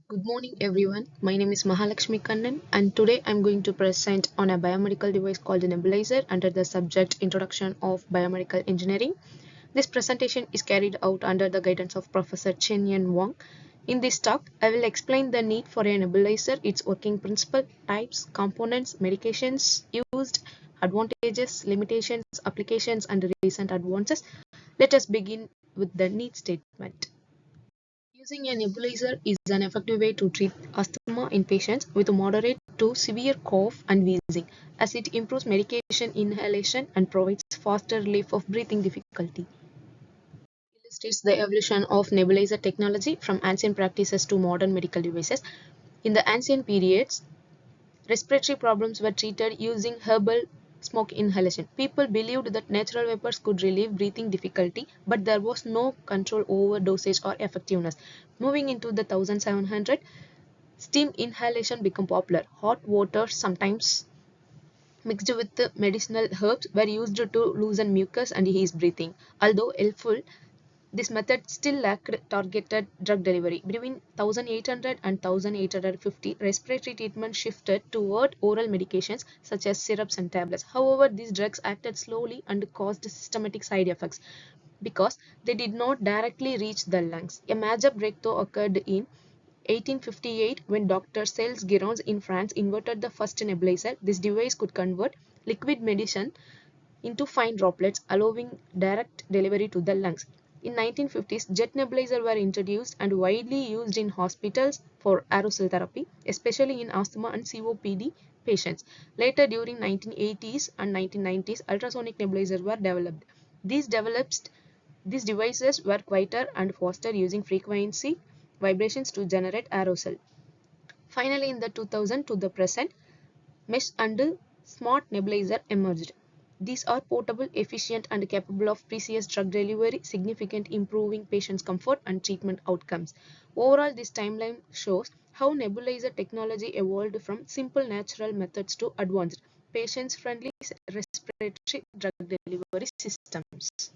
Good morning everyone. My name is Mahalakshmi Kannan and today I'm going to present on a biomedical device called a nebulizer under the subject Introduction of Biomedical Engineering. This presentation is carried out under the guidance of Professor Chen Yan Wang. In this talk, I will explain the need for a nebulizer, its working principle, types, components, medications used, advantages, limitations, applications and recent advances. Let us begin with the need statement. Using a nebulizer is an effective way to treat asthma in patients with moderate to severe cough and wheezing, as it improves medication inhalation and provides faster relief of breathing difficulty. It illustrates the evolution of nebulizer technology from ancient practices to modern medical devices. In the ancient periods, respiratory problems were treated using herbal smoke inhalation. People believed that natural vapors could relieve breathing difficulty, but there was no control over dosage or effectiveness. Moving into the 1700, steam inhalation became popular. Hot water, sometimes mixed with the medicinal herbs, were used to loosen mucus and ease breathing. Although helpful, this method still lacked targeted drug delivery. Between 1800 and 1850, respiratory treatment shifted toward oral medications such as syrups and tablets. However, these drugs acted slowly and caused systematic side effects because they did not directly reach the lungs. A major breakthrough occurred in 1858 when Dr. Cels Girons in France invented the first nebulizer. This device could convert liquid medicine into fine droplets, allowing direct delivery to the lungs. In 1950s, jet nebulizers were introduced and widely used in hospitals for aerosol therapy, especially in asthma and COPD patients. Later, during 1980s and 1990s, ultrasonic nebulizers were developed. These devices were quieter and faster, using frequency vibrations to generate aerosol. Finally, in the 2000 to the present, mesh and smart nebulizer emerged. These are portable, efficient, and capable of precise drug delivery, significant improving patients' comfort and treatment outcomes. Overall, this timeline shows how nebulizer technology evolved from simple natural methods to advanced, patient-friendly respiratory drug delivery systems.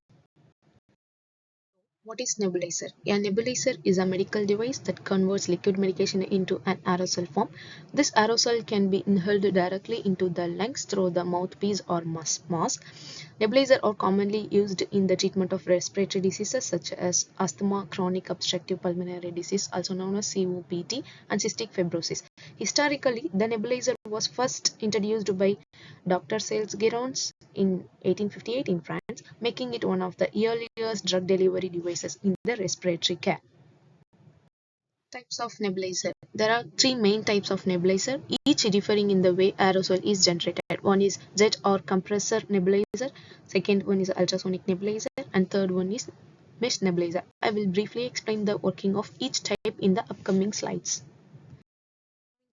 What is nebulizer? A nebulizer is a medical device that converts liquid medication into an aerosol form. This aerosol can be inhaled directly into the lungs through the mouthpiece or mask. Nebulizers are commonly used in the treatment of respiratory diseases such as asthma, chronic obstructive pulmonary disease, also known as COPD, and cystic fibrosis. Historically, the nebulizer was first introduced by Dr. Cels Girons in 1858 in France, making it one of the earliest drug delivery devices in the respiratory care. Types of nebulizer. There are three main types of nebulizer, each differing in the way aerosol is generated. One is jet or compressor nebulizer, second one is ultrasonic nebulizer, and third one is mesh nebulizer. I will briefly explain the working of each type in the upcoming slides.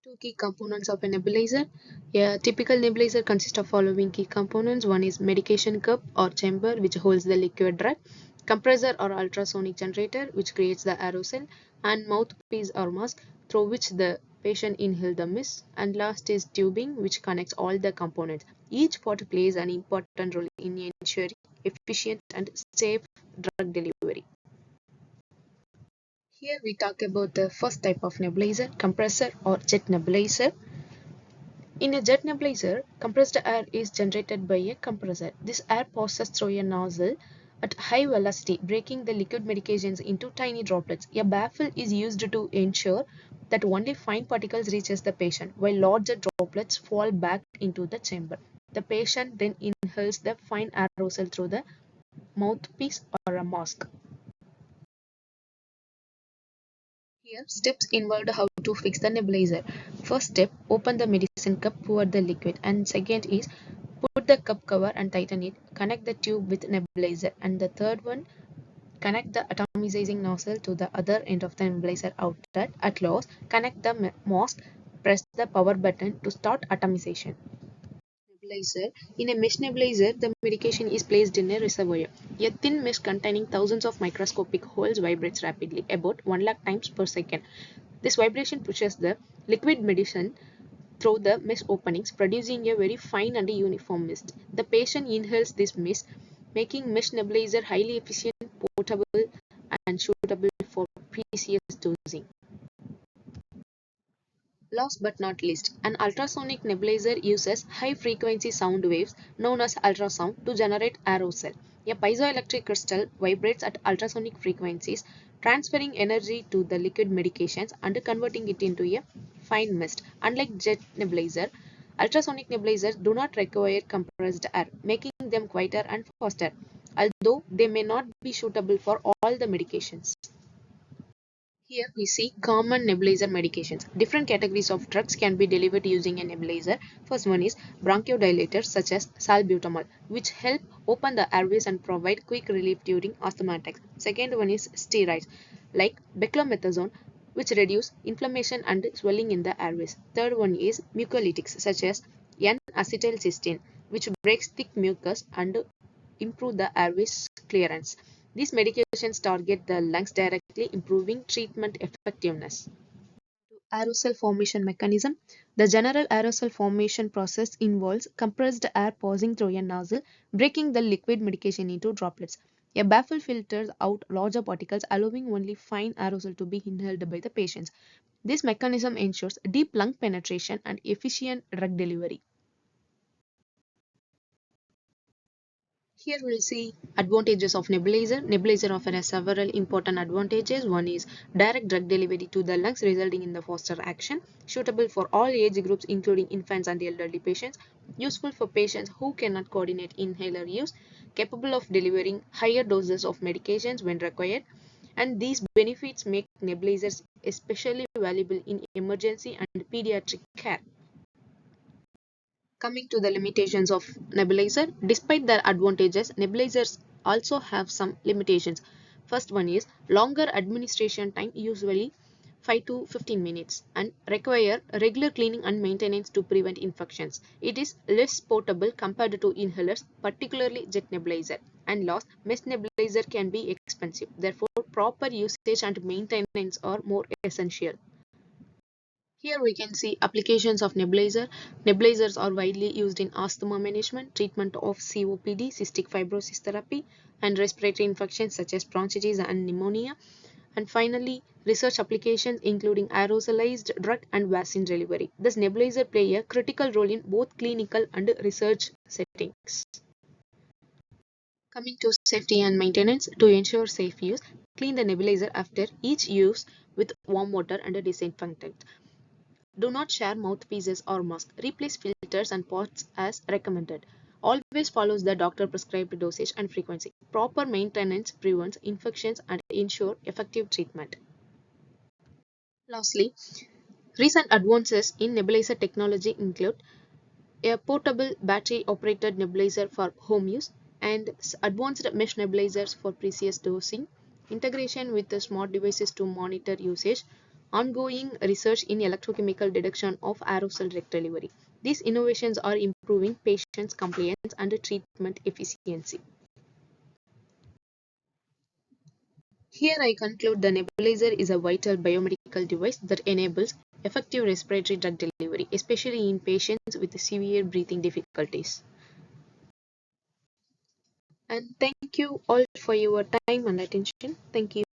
Two key components of a nebulizer. A typical nebulizer consists of following key components. One is medication cup or chamber, which holds the liquid drug, compressor or ultrasonic generator, which creates the aerosol, and mouthpiece or mask through which the patient inhales the mist, and last is tubing, which connects all the components. Each part plays an important role in ensuring efficient and safe drug delivery. Here we talk about the first type of nebulizer, compressor or jet nebulizer. In a jet nebulizer, compressed air is generated by a compressor. This air passes through a nozzle at high velocity, breaking the liquid medications into tiny droplets. A baffle is used to ensure that only fine particles reaches the patient, while larger droplets fall back into the chamber. The patient then inhales the fine aerosol through the mouthpiece or a mask. Here, steps involved how to fix the nebulizer. First step, open the medicine cup, pour the liquid, and second is put the cup cover and tighten it. Connect the tube with nebulizer, and the third one, connect the atomizing nozzle to the other end of the nebulizer outlet. At last, connect the mask. Press the power button to start atomization. Nebulizer. In a mesh nebulizer, the medication is placed in a reservoir. A thin mesh containing thousands of microscopic holes vibrates rapidly, about 1 lakh times per second. This vibration pushes the liquid medicine through the mesh openings, producing a very fine and uniform mist. The patient inhales this mist, making mesh nebulizer highly efficient, portable, and suitable for precise dosing. Last but not least, an ultrasonic nebulizer uses high-frequency sound waves known as ultrasound to generate aerosol. A piezoelectric crystal vibrates at ultrasonic frequencies, transferring energy to the liquid medications and converting it into a fine mist. Unlike jet nebulizer, ultrasonic nebulizers do not require compressed air, making them quieter and faster, although they may not be suitable for all the medications. Here we see common nebulizer medications. Different categories of drugs can be delivered using a nebulizer. First one is bronchodilators such as salbutamol, which help open the airways and provide quick relief during asthma attacks. Second one is steroids like beclomethasone, which reduce inflammation and swelling in the airways. Third one is mucolytics such as N-acetylcysteine, which breaks thick mucus and improve the airways clearance. These medications target the lungs directly, improving treatment effectiveness. Aerosol formation mechanism. The general aerosol formation process involves compressed air passing through a nozzle, breaking the liquid medication into droplets. A baffle filters out larger particles, allowing only fine aerosol to be inhaled by the patients. This mechanism ensures deep lung penetration and efficient drug delivery. Here we'll see advantages of nebulizer. Nebulizer often has several important advantages. One is direct drug delivery to the lungs resulting in the faster action. Suitable for all age groups including infants and elderly patients. Useful for patients who cannot coordinate inhaler use. Capable of delivering higher doses of medications when required. And these benefits make nebulizers especially valuable in emergency and pediatric care. Coming to the limitations of nebulizer, despite their advantages, nebulizers also have some limitations. First one is longer administration time, usually 5 to 15 minutes, and require regular cleaning and maintenance to prevent infections. It is less portable compared to inhalers, particularly jet nebulizer. And last, mesh nebulizer can be expensive. Therefore, proper usage and maintenance are more essential. Here we can see applications of nebulizer. Nebulizers are widely used in asthma management, treatment of COPD, cystic fibrosis therapy, and respiratory infections such as bronchitis and pneumonia. And finally, research applications including aerosolized drug and vaccine delivery. Thus, nebulizer play a critical role in both clinical and research settings. Coming to safety and maintenance, to ensure safe use, clean the nebulizer after each use with warm water and a disinfectant. Do not share mouthpieces or masks. Replace filters and pots as recommended. Always follows the doctor prescribed dosage and frequency. Proper maintenance prevents infections and ensure effective treatment. Lastly, recent advances in nebulizer technology include a portable battery-operated nebulizer for home use and advanced mesh nebulizers for precise dosing, integration with the smart devices to monitor usage, ongoing research in electrochemical detection of aerosol drug delivery. These innovations are improving patients' compliance and treatment efficiency. Here I conclude the nebulizer is a vital biomedical device that enables effective respiratory drug delivery, especially in patients with severe breathing difficulties. And thank you all for your time and attention. Thank you.